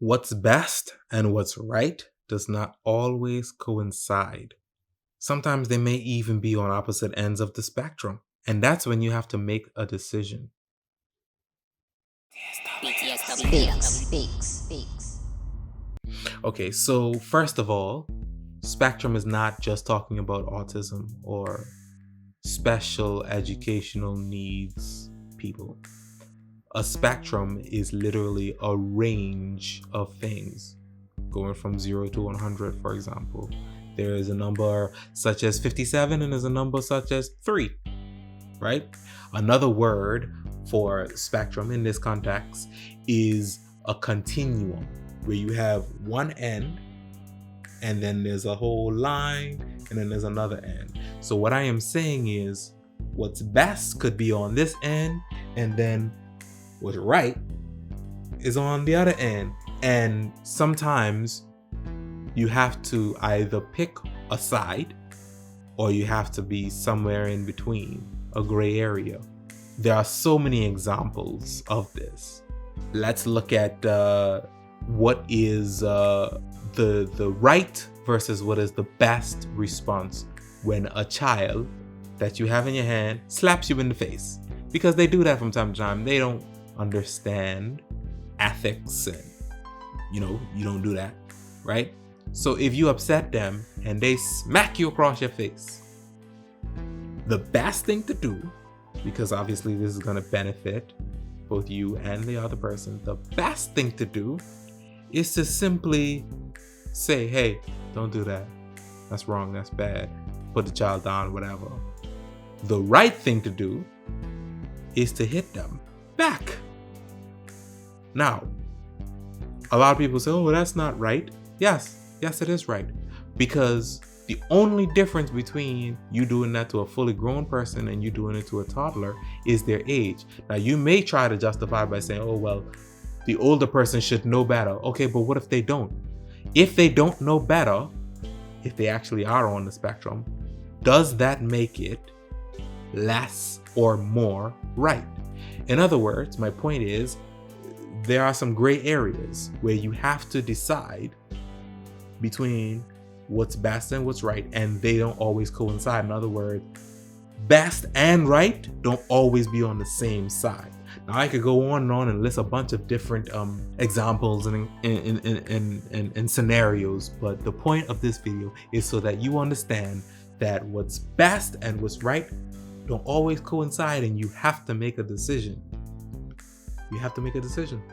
What's best and what's right does not always coincide. Sometimes they may even be on opposite ends of the spectrum. And that's when you have to make a decision. BTSW. Okay, so first of all, spectrum is not just talking about autism or special educational needs people. A spectrum is literally a range of things, going from 0 to 100, for example. There is a number such as 57 and there's a number such as 3, right? Another word for spectrum in this context is a continuum, where you have one end and then there's a whole line and then there's another end. So what I am saying is what's best could be on this end, and then what's right is on the other end. And sometimes you have to either pick a side or you have to be somewhere in between, a gray area. There are so many examples of this. Let's look at what is the right versus what is the best response when a child that you have in your hand slaps you in the face. Because they do that from time to time. They don't understand ethics and, you don't do that, right? So if you upset them and they smack you across your face, the best thing to do, because obviously this is going to benefit both you and the other person, the best thing to do is to simply say, hey, don't do that. That's wrong. That's bad. Put the child down, whatever. The right thing to do is to hit them back. Now, a lot of people say, oh, that's not right. Yes, it is right. Because the only difference between you doing that to a fully grown person and you doing it to a toddler is their age. Now, you may try to justify by saying, oh, well, the older person should know better. Okay, but what if they don't? If they don't know better, if they actually are on the spectrum, does that make it less or more right? In other words, my point is, there are some gray areas where you have to decide between what's best and what's right, and they don't always coincide. In other words, best and right don't always be on the same side. Now, I could go on and list a bunch of different examples and scenarios, but the point of this video is so that you understand that what's best and what's right don't always coincide, and you have to make a decision. You have to make a decision.